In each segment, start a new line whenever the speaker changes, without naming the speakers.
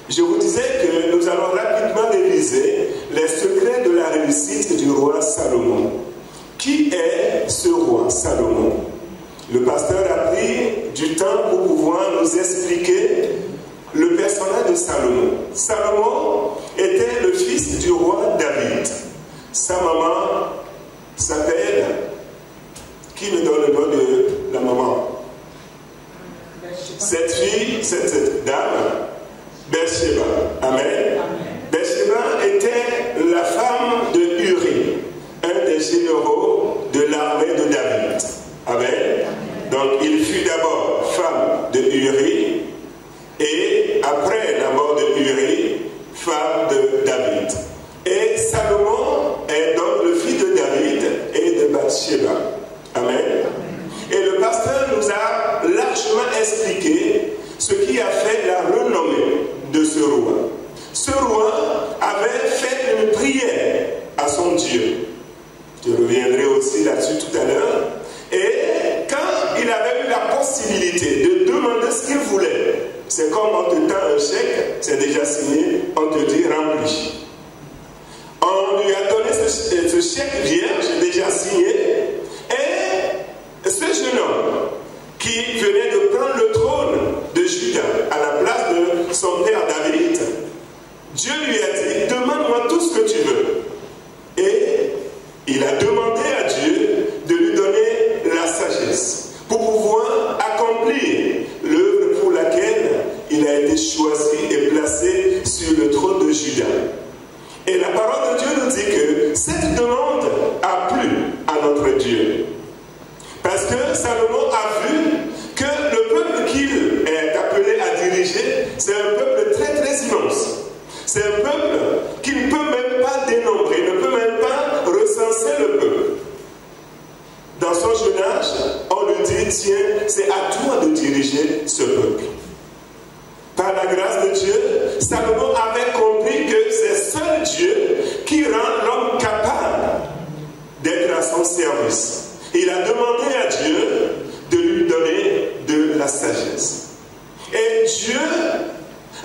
Je vous disais que nous allons rapidement réviser les secrets de la réussite du roi Salomon. Qui est ce roi Salomon? Le pasteur a pris du temps pour pouvoir nous expliquer le personnage de Salomon. Salomon était le fils du roi David. Sa maman s'appelle... Qui me donne le nom de la maman? Cette fille, cette dame, Bathsheba. Amen. Bathsheba était la femme de Uri, un des généraux de l'armée de David. Amen. Donc il fut d'abord femme de Uri et après la mort de Uri, femme de David. Et Salomon est donc le fils de David et de Bathsheba. Amen. Et le pasteur nous a largement expliqué ce qui a fait la renommée de ce roi. Ce roi avait fait une prière à son Dieu. Je reviendrai aussi là-dessus tout à l'heure. Et quand il avait eu la possibilité de demander ce qu'il voulait, c'est comme on te tend un chèque, c'est déjà signé, on te dit rempli. On lui a donné ce chèque vierge déjà signé, et ce jeune homme qui venait de prendre le trône de Juda à la place de son père David, Dieu lui a dit, demande-moi tout ce que tu veux. Et il a demandé à Dieu de lui donner la sagesse pour pouvoir accomplir l'œuvre pour laquelle il a été choisi et placé sur le trône de Juda. Et la parole de Dieu nous dit que cette demande a plu à notre Dieu. Parce que Salomon a vu que le peuple qu'il est appelé à diriger, c'est un peuple très très immense. C'est un peuple qui ne peut même pas dénombrer, ne peut même pas recenser le peuple. Dans son jeune âge, on lui dit, tiens, c'est à toi de diriger ce peuple. Par la grâce de Dieu, Salomon avait compris que c'est seul Dieu qui rend l'homme capable d'être à son service. Il a demandé à Dieu de lui donner de la sagesse. Et Dieu,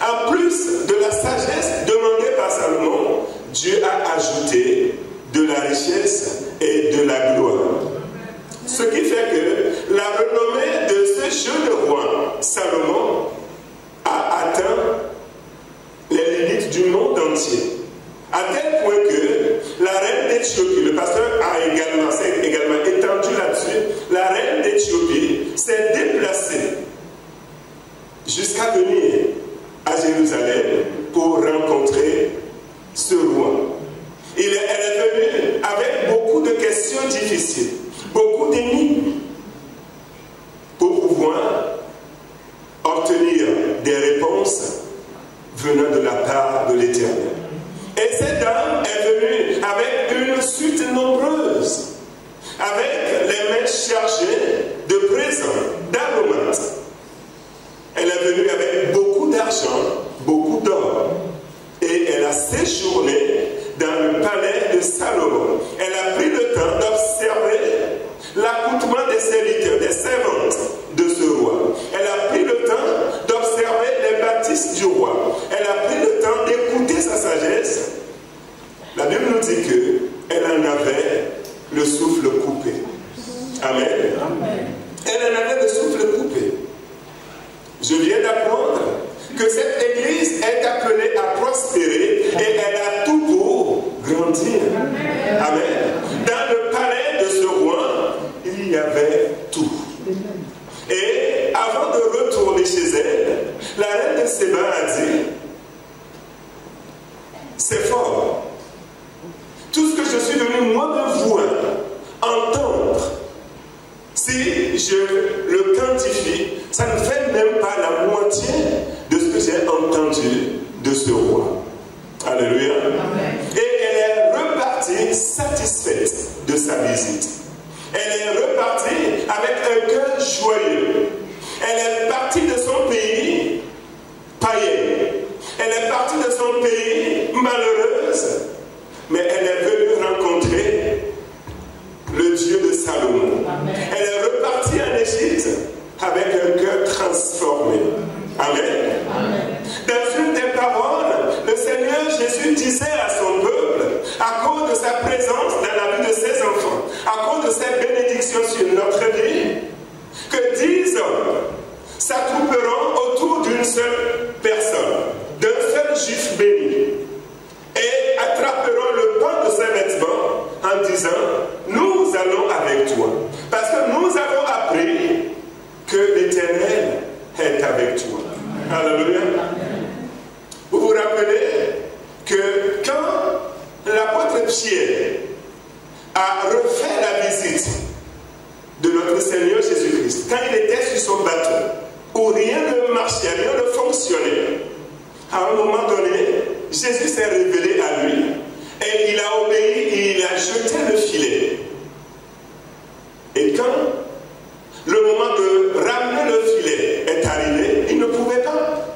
en plus de la sagesse demandée par Salomon, Dieu a ajouté de la richesse et de la gloire. Ce qui fait que la renommée de ce jeune roi, Salomon, a atteint les limites du monde entier. À tel point que la reine d'Éthiopie, le pasteur s'est également étendu là-dessus, la reine d'Éthiopie s'est déplacée jusqu'à venir à Jérusalem pour rencontrer ce roi. Elle est venue avec beaucoup de questions difficiles, beaucoup d'énigmes, pour pouvoir obtenir des réponses venant de la part de l'Éternel. Et cette dame est venue avec une suite nombreuse, avec les mains chargées de présents, d'aromates. Elle est venue avec beaucoup d'argent, beaucoup d'or. Et elle a séjourné dans le palais de Salomon. Elle a pris le temps d'observer l'accoutrement des serviteurs, des servantes de ce roi. Elle a pris le temps d'observer les bâtisses du roi. Elle a pris le temps d'écouter sa sagesse. La Bible nous dit qu'elle en avait le souffle coupé. Amen. Elle en avait le souffle coupé. Je viens d'apprendre que cette église est appelée à prospérer et elle a tout pour grandir. Amen. Dans le palais de ce roi, il y avait tout. Et avant de retourner chez elle, la reine de Séba a dit, c'est fort. Tout ce que je suis venu moi me voir, entendre, si je le quantifie, ça ne fait même pas la moitié de ce que j'ai entendu de ce roi. Alléluia. Amen. Et elle est repartie satisfaite de sa visite. Elle est repartie avec un cœur joyeux. Elle est partie de son pays païen. Elle est partie de son pays malheureuse. Mais elle est venue rencontrer le Dieu de Salomon. Amen. Elle est repartie en Égypte avec un cœur transformé. Amen. Amen. Dans une des paroles Jésus disait à son peuple, à cause de sa présence dans la vie de ses enfants, à cause de ses bénédictions sur notre vie, que 10 hommes s'attrouperont autour d'une seule personne, d'un seul juif béni, et attraperont le pan de ses vêtements en disant, nous allons avec toi, parce que nous avons appris que l'Éternel est avec toi. Alléluia. Vous vous rappelez que quand l'apôtre Pierre a refait la visite de notre Seigneur Jésus-Christ, quand il était sur son bateau, où rien ne marchait, rien ne fonctionnait, à un moment donné, Jésus s'est révélé à lui et il a obéi et il a jeté le filet. Et quand le moment de ramener le filet est arrivé, il ne pouvait pas.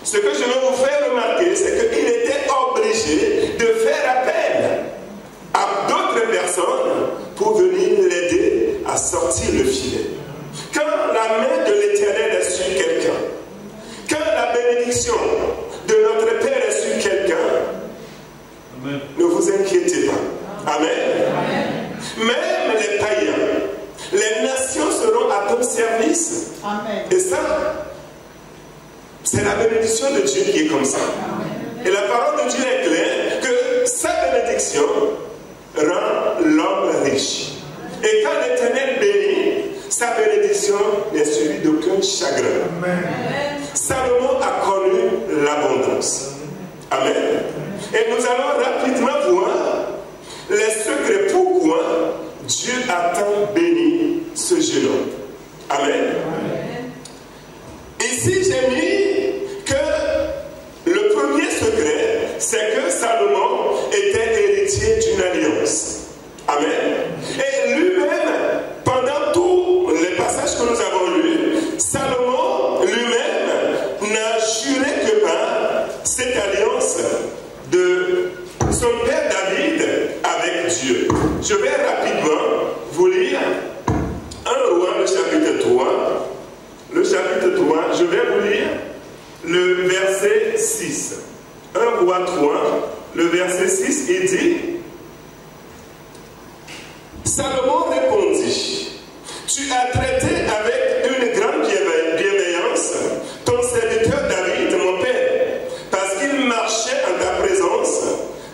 Ce que je veux vous faire remarquer, c'est qu'il était obligé de faire appel à d'autres personnes pour venir l'aider à sortir le filet. Quand la main de l'Éternel est sur quelqu'un, quand la bénédiction de notre Père est sur quelqu'un, ne vous inquiétez pas. Amen. Même les païens, les nations seront à ton service. Amen. Et ça, c'est la bénédiction de Dieu qui est comme ça. Amen. Et la parole de Dieu est claire que sa bénédiction rend l'homme riche. Et quand l'Éternel bénit, sa bénédiction n'est suivie d'aucun chagrin. Amen. Salomon a connu l'abondance. Amen. Et nous allons rapidement voir les secrets pourquoi Dieu a tant béni ce jeune homme. Amen. Ici, j'ai mis que le premier secret, c'est que Salomon était héritier d'une alliance. Amen. Et lui-même, pendant tous les passages que nous avons lus, Salomon lui-même n'a juré que par cette alliance de son père David avec Dieu. Je vais rapidement vous lire 1 Roi, le chapitre 3. Le chapitre 3, je vais vous lire le verset 6. 1 Roi 3, le verset 6, il dit, Salomon répondit, tu as traité avec une grande bienveillance ton serviteur David, mon père, parce qu'il marchait en ta présence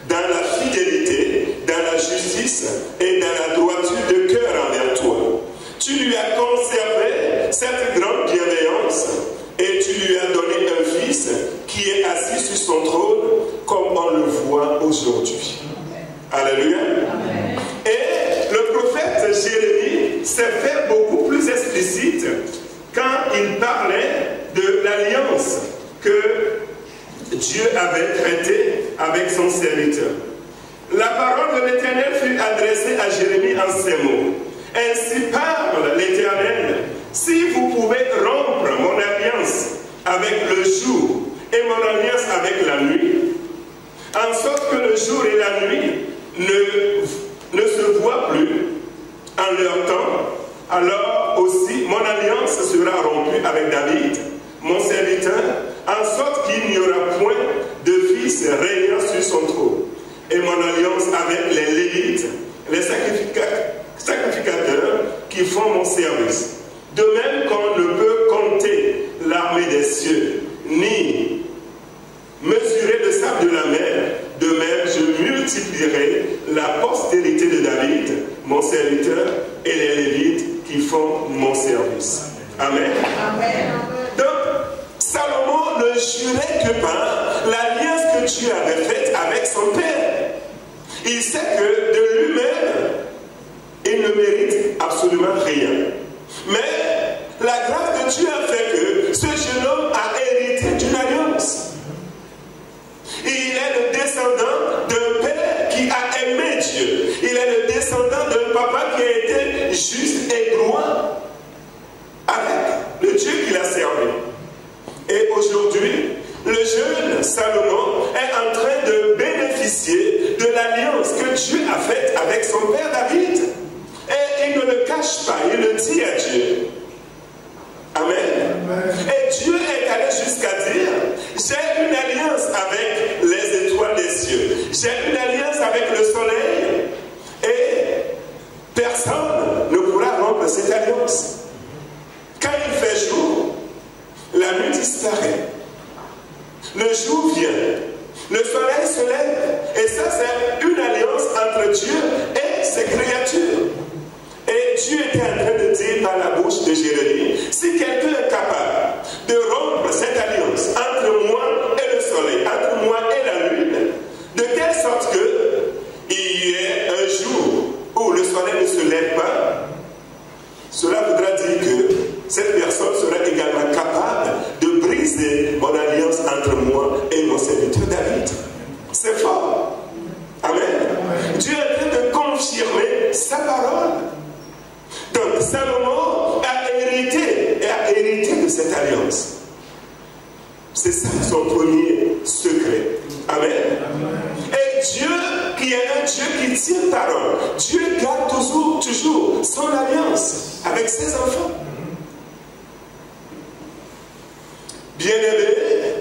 dans la fidélité, dans la justice et dans la droiture de cœur envers toi. Tu lui as conservé cette grande bienveillance et tu lui as donné un fils qui est assis sur son trône comme on le voit aujourd'hui. Alléluia. Amen. Et le prophète Jérémie s'est fait beaucoup plus explicite quand il parlait de l'alliance que Dieu avait traitée avec son serviteur. La parole de l'Éternel fut adressée à Jérémie en ces mots. Ainsi parle l'Éternel, si vous pouvez rompre mon alliance avec le jour et mon alliance avec la nuit, en sorte que le jour et la nuit ne se voient plus en leur temps, alors aussi mon alliance sera rompue avec David, mon serviteur, en sorte qu'il n'y aura point de fils régnant sur son trône. Et mon alliance avec les Lévites, les sacrificateurs qui font mon service. De même qu'on ne peut compter l'armée des cieux, ni mesurer le sable de la mer, de même je multiplierai la postérité de David, mon serviteur, et les Lévites qui font mon service. Amen. Amen. Donc, Salomon ne jurait que par l'alliance que Dieu avait faite avec son père. Il sait que de lui-même, il ne mérite absolument rien. Mais la grâce de Dieu a fait que ce jeune homme a hérité d'une alliance. Il est le descendant d'un père qui a aimé Dieu. Il est le descendant d'un papa qui a été juste et droit avec le Dieu qu'il a servi. Et aujourd'hui, le jeune Salomon est en train de bénéficier de l'alliance que Dieu a faite avec son père David. Et il ne le cache pas, il le dit à Dieu. Amen. Amen. Et Dieu est allé jusqu'à dire, j'ai une alliance avec les étoiles J'ai une alliance avec le soleil et personne ne pourra rompre cette alliance. Quand il fait jour, la nuit disparaît. Le jour vient. Le soleil se lève. Et ça, c'est une alliance entre Dieu et ses créatures. Et Dieu était en train de dire par la bouche de Jérémie, si quelqu'un est capable de rompre cette alliance entre moi et le soleil, entre moi et la lune, de telle sorte qu'il y ait un jour où le soleil ne se lève pas, cela voudra dire que cette personne sera également capable de briser mon alliance entre moi et mon serviteur David. C'est fort. Amen. Dieu est en train de confirmer sa parole. Donc Salomon a hérité de cette alliance. C'est ça son premier secret. Amen. Et Dieu, qui est un Dieu qui tient parole, Dieu garde toujours son alliance avec ses enfants. Bien-aimés,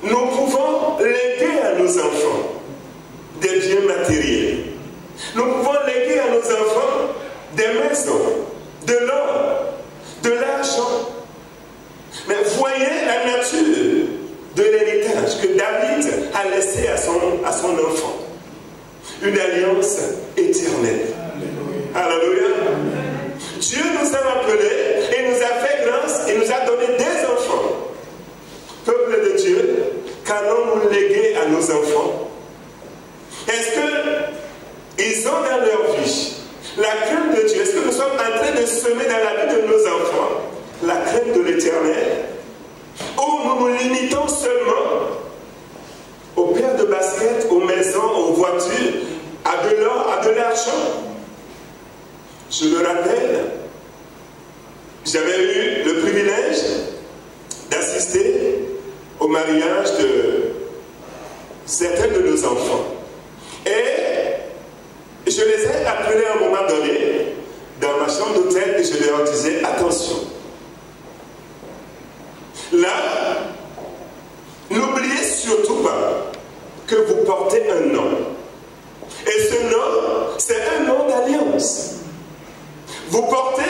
nous pouvons léguer à nos enfants des biens matériels. Nous pouvons léguer à nos enfants des maisons, de l'or, de l'argent. Mais voyez la nature de l'héritage que David a laissé à son enfant. Une alliance éternelle. Alléluia. Dieu nous a appelés et nous a fait grâce et nous a donné des enfants. Peuple de Dieu, qu'allons-nous léguer à nos enfants? Est-ce qu'ils ont dans leur vie la crainte de Dieu? Est-ce que nous sommes en train de semer dans la vie de nos enfants la crainte de l'Éternel? Ou nous nous limitons seulement aux paires de baskets, aux maisons, aux voitures, à de l'or, à de l'argent? Je me rappelle, j'avais eu le privilège d'assister au mariage de certains de nos enfants. Et je les ai appelés à un moment donné dans ma chambre d'hôtel et je leur disais, attention. Là, n'oubliez surtout pas que vous portez un nom. Et ce nom, c'est un nom d'alliance. Vous portez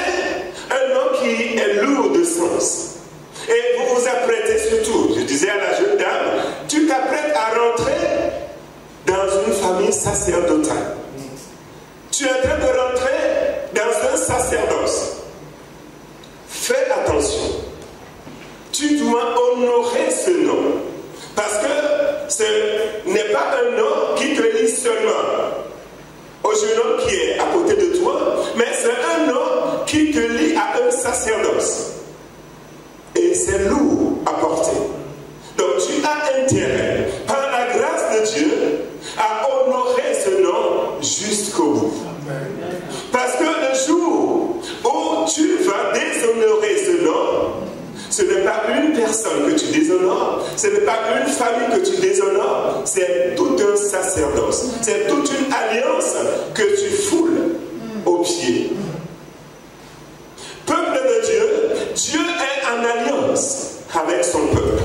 un nom qui est lourd de sens. Et vous vous apprêtez surtout, je disais à la jeune dame, tu t'apprêtes à rentrer dans une famille sacerdotale. Tu es en train de rentrer dans un sacerdoce. Fais attention. Tu dois honorer ce nom. Parce que ce n'est pas un nom qui te lie seulement au jeune homme qui est à côté de toi, mais c'est un nom qui te lie à un sacerdoce. Et c'est lourd à porter. Donc tu as intérêt, par la grâce de Dieu, à honorer ce nom jusqu'au bout. Parce que le jour où tu vas déshonorer ce nom, ce n'est pas une personne que tu déshonores, ce n'est pas une famille que tu déshonores, c'est tout un sacerdoce, c'est toute une alliance que tu foules aux pieds. Peuple de Dieu, Dieu est en alliance avec son peuple,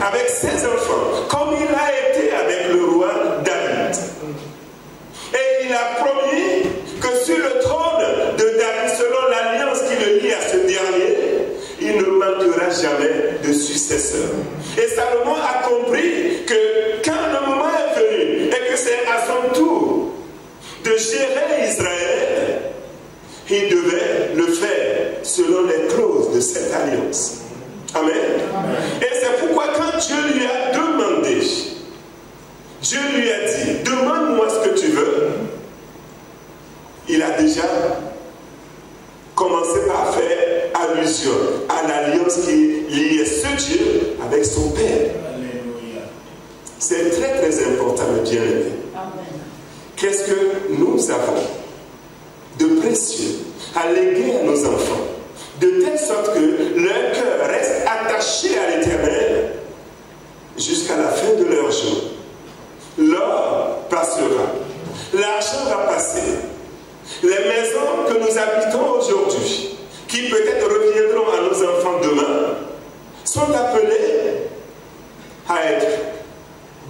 avec ses enfants, comme il a été avec le roi David. Et il a promis que sur le trône de David, selon l'alliance qui le lie à ce dernier, il ne manquera jamais de successeur. Et Salomon a compris que quand le moment est venu et que c'est à son tour de gérer Israël, il devait le faire selon les clauses de cette alliance. Amen. Amen. Et c'est pourquoi quand Dieu lui a demandé, Dieu lui a dit, demande-moi ce que tu veux, il a déjà commencé par faire allusion à l'alliance qui liait ce Dieu avec son Père. C'est très très important, mes bien-aimés. Qu'est-ce que nous avons de précieux à léguer à nos enfants, de telle sorte que leur cœur reste attaché à l'Éternel jusqu'à la fin de leur jour. L'or passera, l'argent va passer. Les maisons que nous habitons aujourd'hui, qui peut-être reviendront à nos enfants demain, sont appelées à être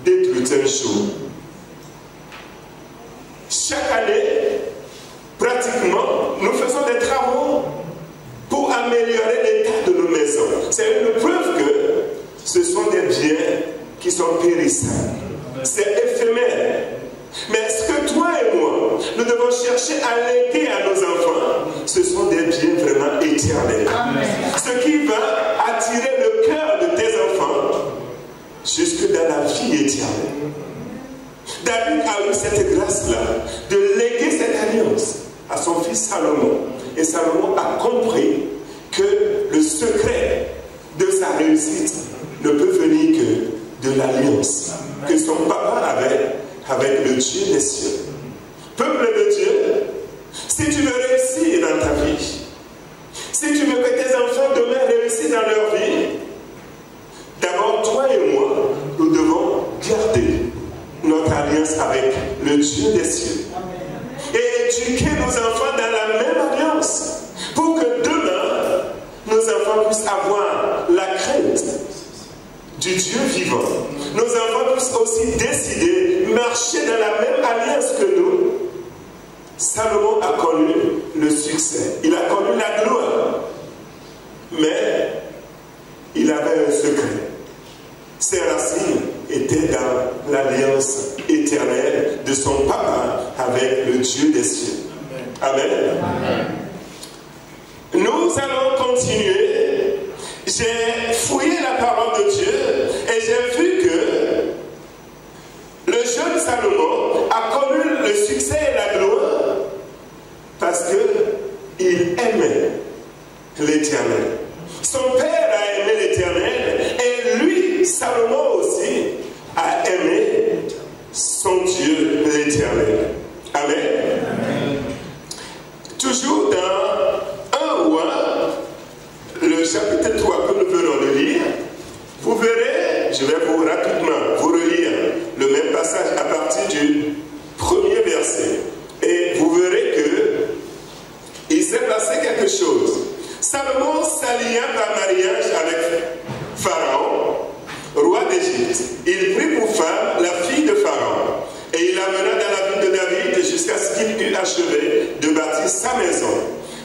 détruites un jour. chaque année, pratiquement, nous faisons des travaux pour améliorer l'état de nos maisons. C'est une preuve que ce sont des biens qui sont périssables. C'est éphémère. Mais ce que toi et moi, nous devons chercher à léguer à nos enfants, ce sont des biens vraiment éternels. Amen. Ce qui va attirer le cœur de tes enfants jusque dans la vie éternelle. David a eu cette grâce-là de léguer cette alliance à son fils Salomon. Et Salomon a compris que le secret de sa réussite ne peut venir que de l'alliance que son papa avait avec le Dieu des cieux. Peuple de Dieu, si tu veux réussir dans ta vie, si tu veux que tes enfants demain réussissent dans leur vie, d'abord toi et moi, nous devons garder notre alliance avec le Dieu des cieux. Et éduquer nos enfants dans la même alliance pour que demain, nos enfants puissent avoir la crainte du Dieu vivant. Nos enfants puissent aussi décider de marcher dans la même alliance que nous. Salomon a connu le succès, il a connu la gloire, mais il avait un secret. Ses racines étaient dans l'alliance éternelle de son papa avec le Dieu des cieux. Amen. Amen. Nous allons continuer. J'ai fouillé la parole de Dieu et j'ai vu que le jeune Salomon a connu le succès et la gloire parce qu'il aimait l'Éternel. Son père a aimé l'Éternel et lui, Salomon aussi, a aimé son Dieu l'Éternel. Amen. Amen. Toujours dans 1 Roi, le chapitre 3 que nous venons de lire, vous verrez, je vais vous rapidement vous relire le même passage à partir du premier verset. Et vous verrez que il s'est passé quelque chose. Salomon s'allia par mariage avec Pharaon, roi d'Égypte. Il prit pour femme la fille de Pharaon. Et il l'amena dans la ville de David jusqu'à ce qu'il eût achevé de bâtir sa maison.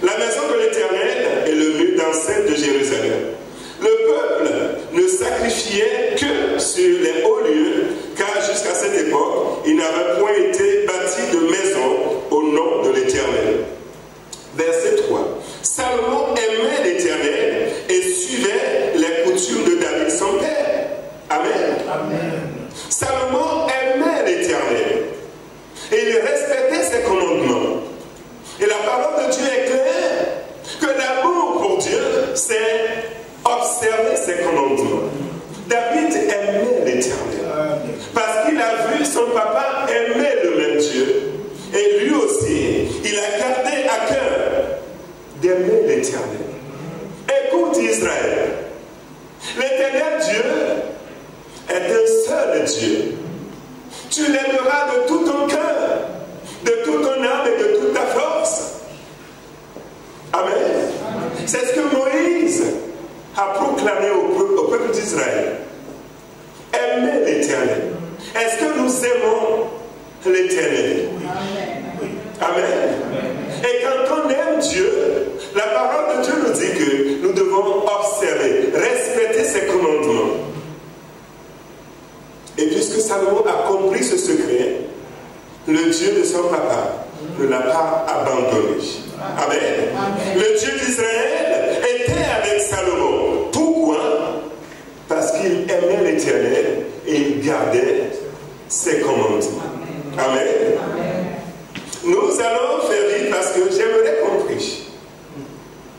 La maison de l'Éternel et le mur d'enceinte de Jérusalem. Le peuple ne sacrifiait que sur les hauts lieux, car jusqu'à cette époque, il n'avait point été bâti de maison au nom de l'Éternel. Verset 3. Salomon aimait l'Éternel et suivait les coutumes de David son père. Amen. Amen. Salomon aimait l'Éternel et il respectait ses commandements. Et la parole de Dieu est claire que l'amour pour Dieu, c'est observer ses commandements. David aimait l'Éternel parce qu'il a vu son papa aimer le même Dieu. Et lui aussi, il a gardé à cœur d'aimer l'Éternel. Écoute Israël, l'Éternel Dieu est un seul Dieu. Tu l'aimeras de tout ton cœur, de toute ton âme et de toute ta force. Amen. C'est ce que Moïse a proclamé au peuple d'Israël. Aimer l'Éternel. Est-ce que nous aimons l'Éternel? Amen. Et quand on aime Dieu, la parole de Dieu nous dit que nous devons observer, respecter ses commandements. Et puisque Salomon a compris ce secret, le Dieu de son papa ne l'a pas abandonné. Amen. Amen. Le Dieu d'Israël était avec Salomon. Pourquoi? Parce qu'il aimait l'Éternel et il gardait ses commandements. Amen. Amen. Nous allons faire vite parce que j'aimerais qu'on prie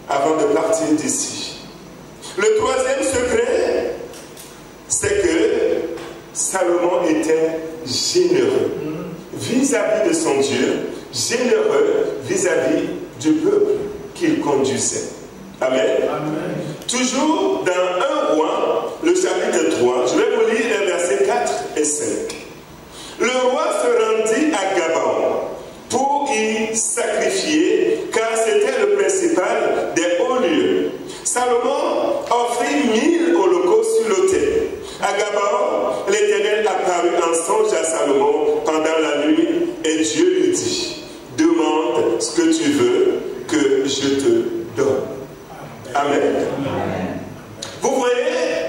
avant de partir d'ici. Le troisième secret, c'est que Salomon était généreux vis-à-vis de son Dieu, généreux vis-à-vis du peuple qu'il conduisait. Amen. Amen. Toujours dans 1 Roi, le chapitre 3, je vais vous lire les versets 4 et 5. Le roi se rendit à Gabaon pour y sacrifier, car c'était le principal des hauts lieux. Salomon offrit 1000 holocaustes sur l'autel. À Gabaon, l'Éternel apparut en songe à Salomon pendant la nuit et Et Dieu lui dit, demande ce que tu veux que je te donne. Amen. Vous voyez,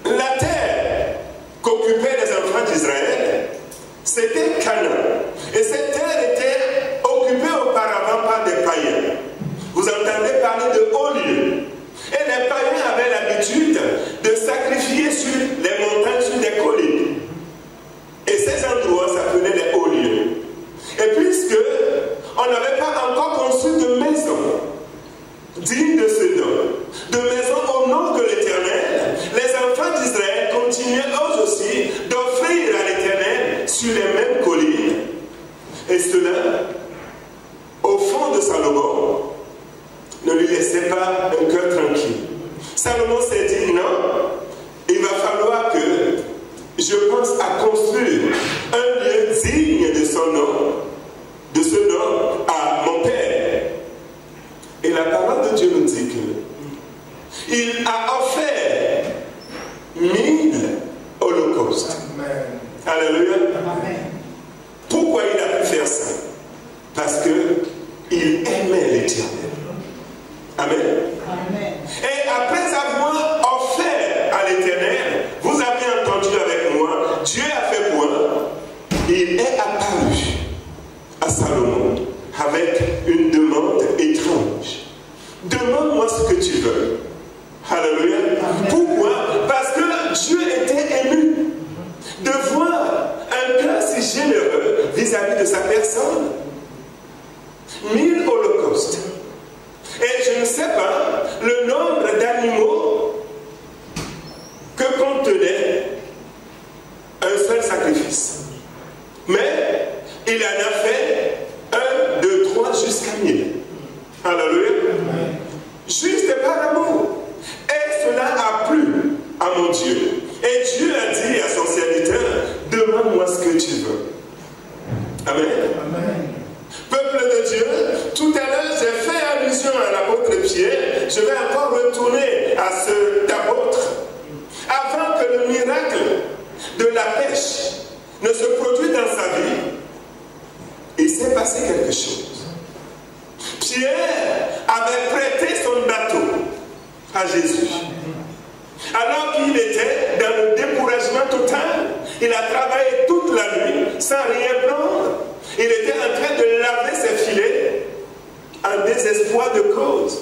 la terre qu'occupaient les enfants d'Israël, c'était Canaan. Et cette terre était occupée auparavant par des païens. Vous entendez parler de hauts lieux. Et les païens avaient l'habitude de sacrifier sur les montagnes, sur des collines. Et ces endroits s'appelaient les hauts lieux. Et puisque on n'avait pas encore construit de maison digne de ce nom, de maison au nom de l'Éternel, les enfants d'Israël continuaient eux aussi d'offrir à l'Éternel sur les mêmes collines. Et cela, au fond de Salomon, ne lui laissait pas un cœur tranquille. Salomon s'est dit, non, il va falloir que je pense à construire un lieu digne de son nom, de ce nom à mon père. Et la parole de Dieu nous dit que il a offert 1000 holocaustes. Amen. Alléluia. Amen. Pourquoi il a pu faire ça? Parce qu'il aimait l'Éternel. Amen. Amen. Et après avoir offert à l'Éternel, vous avez entendu avec moi, Dieu a fait quoi? Il est apparu à Salomon avec une demande étrange. Demande-moi ce que tu veux. Alléluia. Pourquoi? Parce que Dieu était ému de voir un cœur si généreux vis-à-vis de sa personne. 1000 holocaustes. Et je ne sais pas le nombre d'animaux que contenait un seul sacrifice. Mais il en a fait 1, 2, 3 jusqu'à 1000. Alléluia. Juste par amour. Et cela a plu à mon Dieu. Et Dieu a dit à son serviteur, demande-moi ce que tu veux. Amen. Amen. Peuple de Dieu, tout à l'heure j'ai fait allusion à l'apôtre Pierre, je vais encore retourner à cet apôtre. Avant que le miracle de la pêche ne se produise dans sa vie, il s'est passé quelque chose. Pierre avait prêté son bateau à Jésus. Alors qu'il était dans le découragement total, il a travaillé toute la nuit sans rien prendre. Il était en train de laver ses filets en désespoir de cause.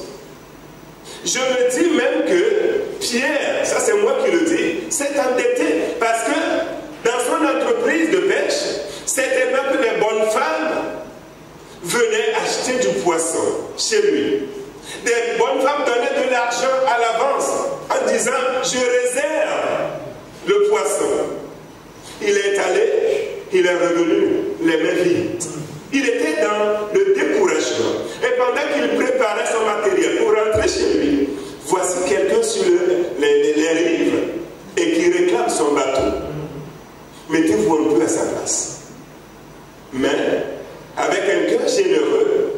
Je me dis même que Pierre, ça c'est moi qui le dis, s'est endetté parce que dans son entreprise de pêche, c'était même que les bonnes femmes venaient acheter du poisson chez lui. Des bonnes femmes donnaient de l'argent à l'avance en disant « je réserve le poisson ». Il est allé, il est revenu les mains vides. Il était dans le découragement. Et pendant qu'il préparait son matériel pour rentrer chez lui, voici quelqu'un sur les rives et qui réclame son bateau. Mettez-vous un peu à sa place. Mais avec un cœur généreux,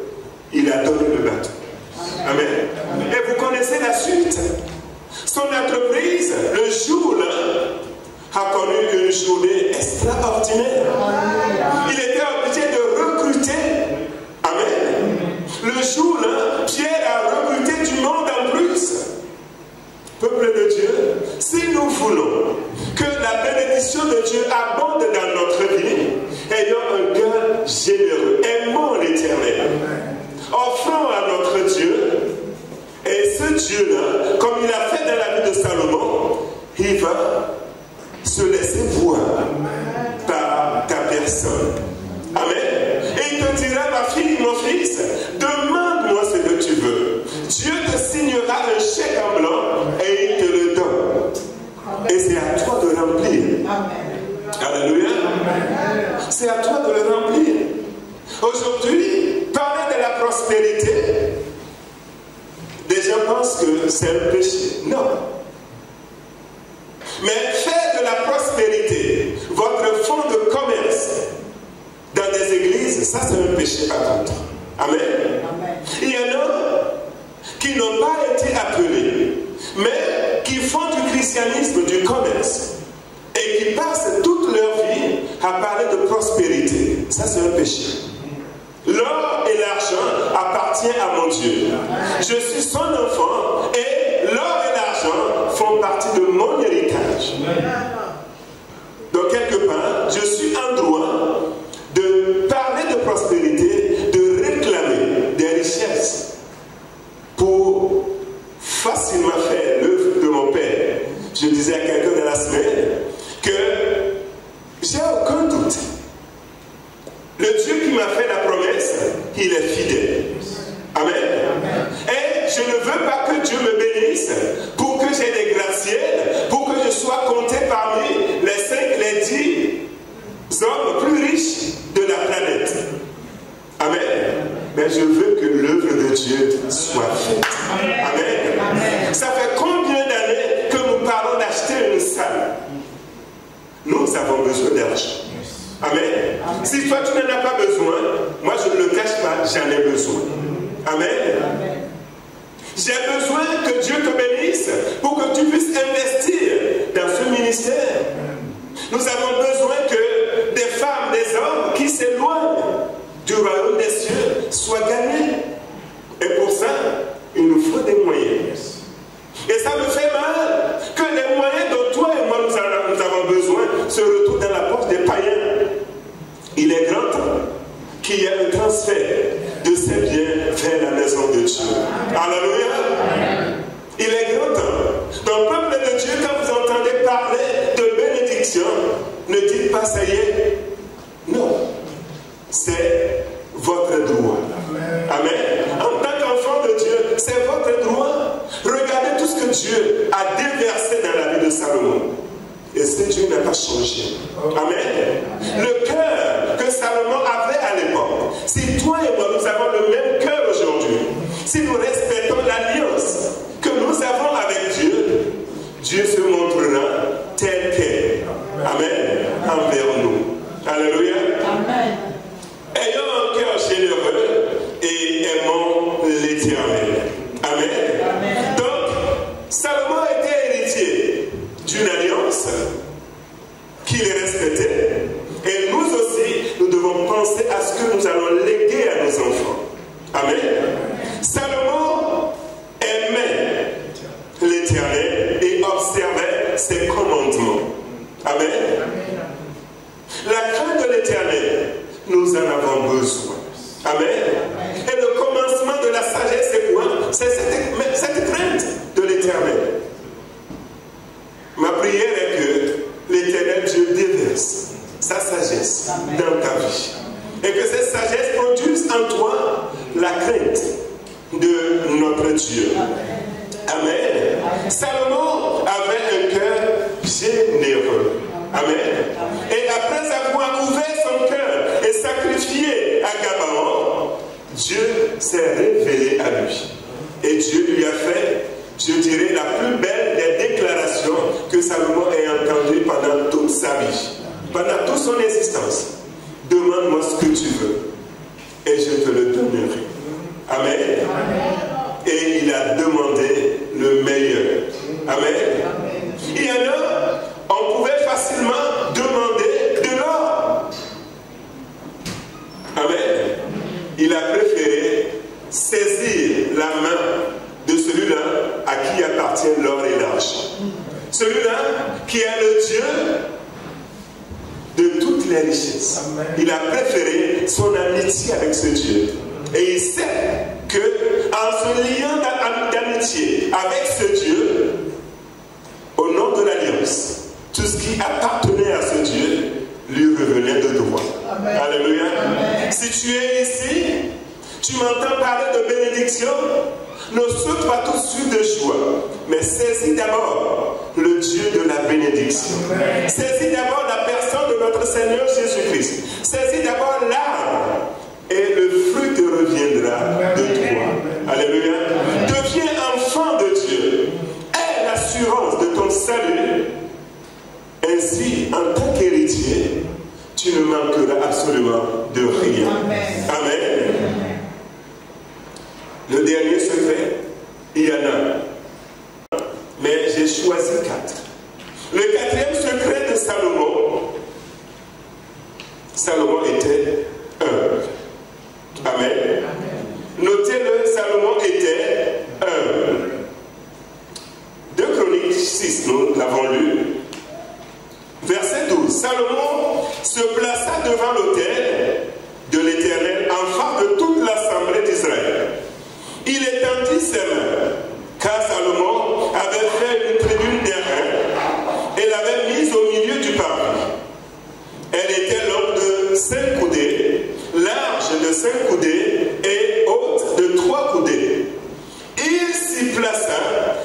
il a donné le bateau. Amen. Et vous connaissez la suite. Son entreprise, le jour-là, a connu une journée extraordinaire. Il était obligé de recruter. Amen. Le jour-là, Pierre a recruté du monde en plus. Peuple de Dieu, si nous voulons que la bénédiction de Dieu abonde dans notre vie, ayons un cœur généreux, aimons l'Éternel, offrons à notre Dieu, et ce Dieu-là, comme il a fait dans la vie de Salomon, il va se laisser voir par ta personne. Amen. Et il te dira, ma fille, mon fils, demande-moi ce que tu veux. Dieu te signera un chèque en blanc et il te le donne. Et c'est à toi de remplir. Alléluia. C'est à toi de le remplir. Aujourd'hui, parler de la prospérité, des gens pensent que c'est un péché. Non. Mais faire de la prospérité votre fonds de commerce dans des églises, ça c'est un péché par contre. Amen. Amen. Il y en a qui n'ont pas été appelés, mais qui font du christianisme du commerce et qui passent toute leur vie à parler de prospérité. Ça, c'est un péché. L'or et l'argent appartiennent à mon Dieu. Je suis son enfant et l'or et l'argent font partie de mon héritage. Donc, quelque part, je suis en droit de parler de prospérité, de réclamer des richesses pour facilement faire l'œuvre de mon Père. Je disais à quelqu'un dans la semaine que j'ai aucun doute. Le Dieu qui m'a fait la promesse, il est fidèle. Amen. Et je ne veux pas que Dieu me bénisse pour que j'ai des gratte-ciels, pour que je sois compté parmi les 5, les 10 hommes plus riches de la planète. Amen. Mais je veux que l'œuvre de Dieu soit faite. Amen. Ça fait combien d'années que nous parlons d'acheter une salle? Nous avons besoin d'argent. Amen. Si toi tu n'en as pas besoin, moi je ne le cache pas, j'en ai besoin. Amen. J'ai besoin que Dieu te bénisse pour que tu puisses investir dans ce ministère. Nous avons besoin que des femmes, des hommes qui s'éloignent du royaume des cieux soient gagnés. Et pour ça, il nous faut des moyens. Et ça me fait mal que les moyens dont toi et moi nous avons besoin se retrouvent dans la poche des païens. Il est grand temps qu'il y ait un transfert de ces biens vers la maison de Dieu. Alléluia. Il est grand temps. Donc, peuple de Dieu, quand vous entendez parler de bénédiction, ne dites pas ça y est. Non. C'est votre droit. Amen. En tant qu'enfant de Dieu, c'est votre droit. Regardez tout ce que Dieu a déversé dans la vie de Salomon. Et ce Dieu n'a pas changé. Amen. Le cœur que Salomon avait à l'époque, si toi et moi nous avons le même cœur aujourd'hui, si nous respectons l'alliance que nous avons avec Dieu, Dieu se montrera tel qu'est. Amen. Envers nous. Alléluia. Amen. Ayons un cœur généreux et aimons l'Éternel. Amen. Amen. Donc, Salomon était héritier d'une alliance qu'il respectait. Et nous aussi, nous devons penser à ce que nous allons léguer à nos enfants. Amen. Salomon aimait l'Éternel et observait ses commandements. Amen. La crainte de l'Éternel, nous en avons besoin. Amen. Et le commencement de la sagesse, c'est quoi? C'est cette crainte de l'Éternel. Ma prière est que l'Éternel Dieu déverse sa sagesse dans ta vie. Et que cette sagesse produise en toi la crainte de notre Dieu. Amen. Salomon avait un cœur généreux. Amen. Et après avoir ouvert son cœur et sacrifié à Gabaon, Dieu s'est révélé à lui. Et Dieu lui a fait, je dirais, la plus belle des déclarations que Salomon ait entendues pendant toute sa vie, pendant toute son existence. Demande-moi ce que tu veux et je te le donnerai. Amen. Et il a demandé le meilleur. Amen. Il y en a, on pouvait facilement demander de l'or. Amen. Il a préféré saisir la main de celui-là à qui appartient l'or et l'argent. Celui-là qui est le Dieu de toutes les richesses. Amen. Il a préféré son amitié avec ce Dieu. Et il sait que en se liant d'amitié avec ce Dieu, au nom de l'alliance, tout ce qui appartenait à ce Dieu lui revenait de droit. Amen. Alléluia. Amen. Si tu es ici, tu m'entends parler de bénédiction, ne saute pas tout de suite de joie, mais saisis d'abord le Dieu de la bénédiction. Amen. Saisis d'abord la personne de notre Seigneur Jésus-Christ. Saisis d'abord l'arbre et le fruit te reviendra de toi. Alléluia. Deviens enfant de Dieu. Aie l'assurance de ton salut. Ainsi, en tant qu'héritier, tu ne manqueras absolument de rien. Amen. Amen. Le dernier secret, il y en a. Mais j'ai choisi 4. Le 4e secret de Salomon, Salomon était Salomon se plaça devant l'autel de l'Éternel en face de toute l'assemblée d'Israël. Il étendit ses mains, car Salomon avait fait une tribune d'airain et l'avait mise au milieu du parvis. Elle était longue de 5 coudées, large de 5 coudées et haute de 3 coudées. Il s'y plaça,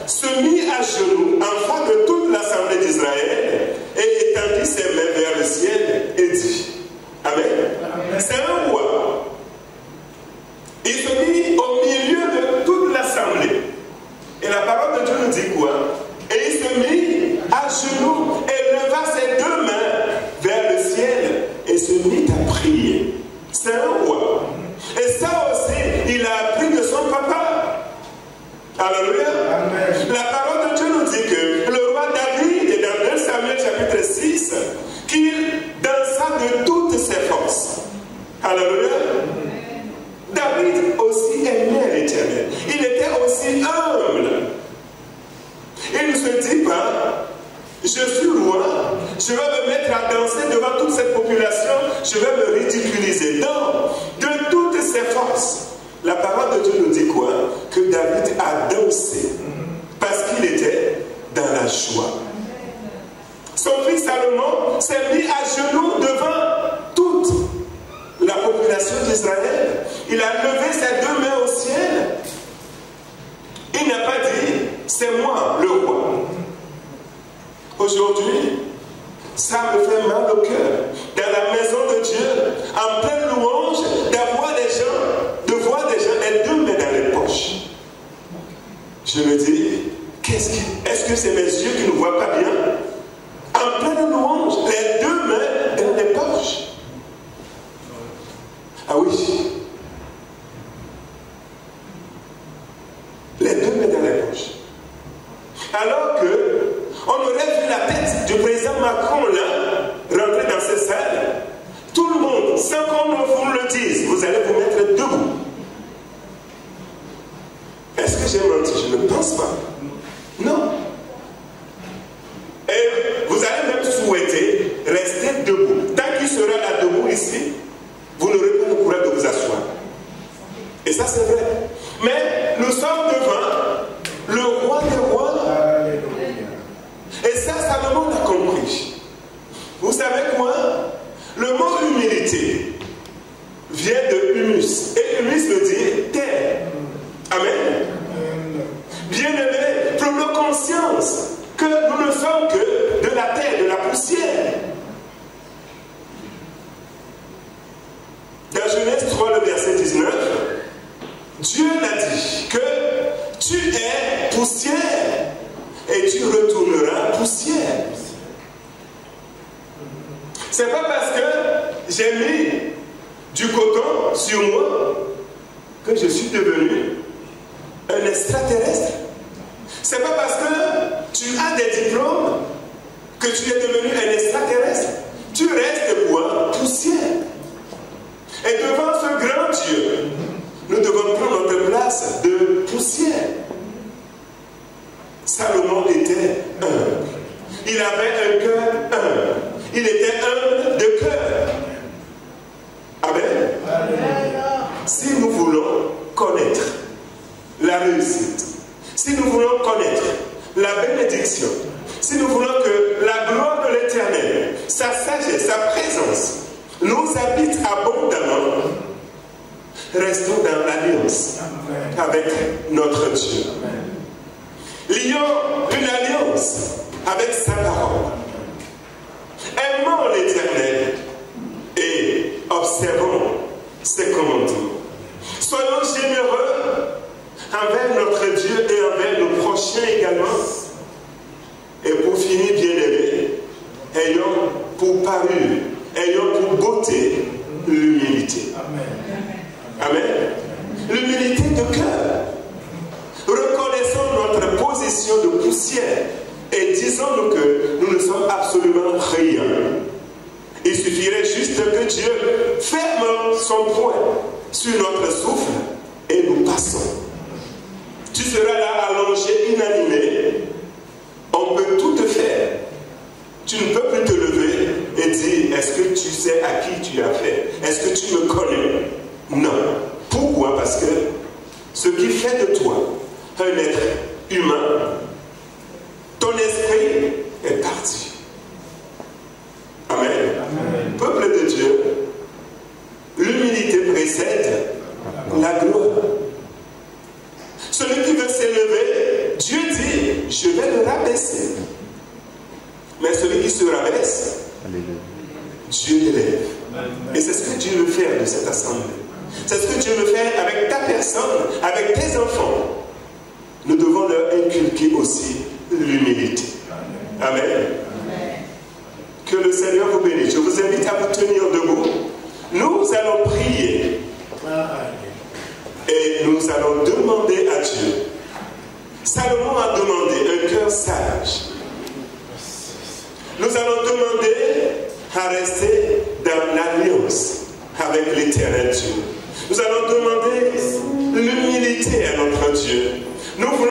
se mit à genoux en face de toute l'assemblée d'Israël et étendit ses mains vers le ciel et dit Amen. C'est un roi. Il se mit au milieu de toute l'assemblée. Et la parole de Dieu nous dit quoi? Et il se mit à genoux et leva ses 2 mains vers le ciel et se mit à prier. C'est un roi. Et ça aussi, il a appris de son papa. Alléluia. La parole de Dieu nous dit que le roi David, et dans 1 Samuel chapitre 6, qu'il dansa de toutes ses forces. Alléluia. David aussi aimait l'Éternel. Il était aussi humble. Il ne se dit pas, je suis roi, je vais me mettre à danser devant toute cette population, je vais me ridiculiser. Non, de toutes ses forces. La parole de Dieu nous dit quoi? Que David a dansé parce qu'il était dans la joie. Son fils Salomon s'est mis à genoux devant toute la population d'Israël. Il a levé ses 2 mains au ciel. Il n'a pas dit, c'est moi le roi. Aujourd'hui, ça me fait mal au cœur, dans la maison de Dieu, en pleine louange, d'avoir des gens, de voir des gens les 2 mains dans les poches. Je me dis, est-ce que c'est mes yeux qui ne voient pas bien? En pleine louange, les 2 mains dans les poches. Ah oui. Les 2 mains dans les poches. Alors que on aurait vu la tête du président Macron là, rentrer dans cette salle. Tout le monde, sans qu'on vous le dise, vous allez vous mettre debout. Est-ce que j'ai menti? Je ne pense pas. Non. Et vous allez même souhaiter rester debout. Tant qu'il sera là debout ici, vous n'aurez pas le courage de vous asseoir. Et ça c'est vrai. Mais nous sommes devant le roi des rois. Et ça, Salomon l'a compris. Vous savez quoi? Le mot humilité vient de humus. Et humus veut dire terre. Amen. Bien-aimés, prenons conscience que nous ne sommes que de la terre, de la poussière. Dans Genèse 3, le verset 19, Dieu l'a dit que tu es poussière et tu retourneras poussière. C'est pas parce que j'ai mis du coton sur moi que je suis devenu un extraterrestre. C'est pas parce que tu as des diplômes que tu es devenu un extraterrestre. Tu restes quoi? Poussière. Et devant ce grand Dieu, nous devons prendre notre place de poussière. Salomon était humble. Il avait un cœur humble. Il était humble de cœur. Amen. Si nous voulons connaître la réussite, si nous voulons connaître la bénédiction, si nous voulons que la gloire de l'Éternel, sa sagesse, sa présence nous habite abondamment, restons dans l'alliance avec notre Dieu. Lions une alliance avec sa parole. Aimons l'Éternel et observons ses commandements. Soyons généreux envers notre Dieu et envers nos prochains également. Et pour finir, bien-aimés, ayons pour parure, ayons pour beauté l'humilité. Amen. L'humilité de cœur. Reconnaissons notre position de poussière et disons-nous que nous ne sommes absolument rien. Il suffirait juste que Dieu ferme son poing sur notre souffle et nous passons. Tu seras là allongé, inanimé. On peut tout te faire. Tu ne peux plus te lever et est-ce que tu sais à qui tu as affaire? Est-ce que tu me connais? Non. Pourquoi? Parce que ce qui fait de toi un être humain, ton esprit est parti. Amen. Amen. Peuple de Dieu, l'humilité précède la gloire. Celui qui veut s'élever, Dieu dit, je vais le rabaisser. Mais celui qui se rabaisse, Dieu l'élève. Et c'est ce que Dieu veut faire de cette assemblée. C'est ce que Dieu veut faire avec ta personne, avec tes enfants. Nous devons leur inculquer aussi l'humilité. Amen. Amen. Que le Seigneur vous bénisse. Je vous invite à vous tenir debout. Nous allons prier. Et nous allons demander à Dieu. Salomon a demandé un cœur sage. Nous allons demander à rester dans l'alliance avec l'Éternel Dieu. Nous allons demander l'humilité à notre Dieu. Nous voulons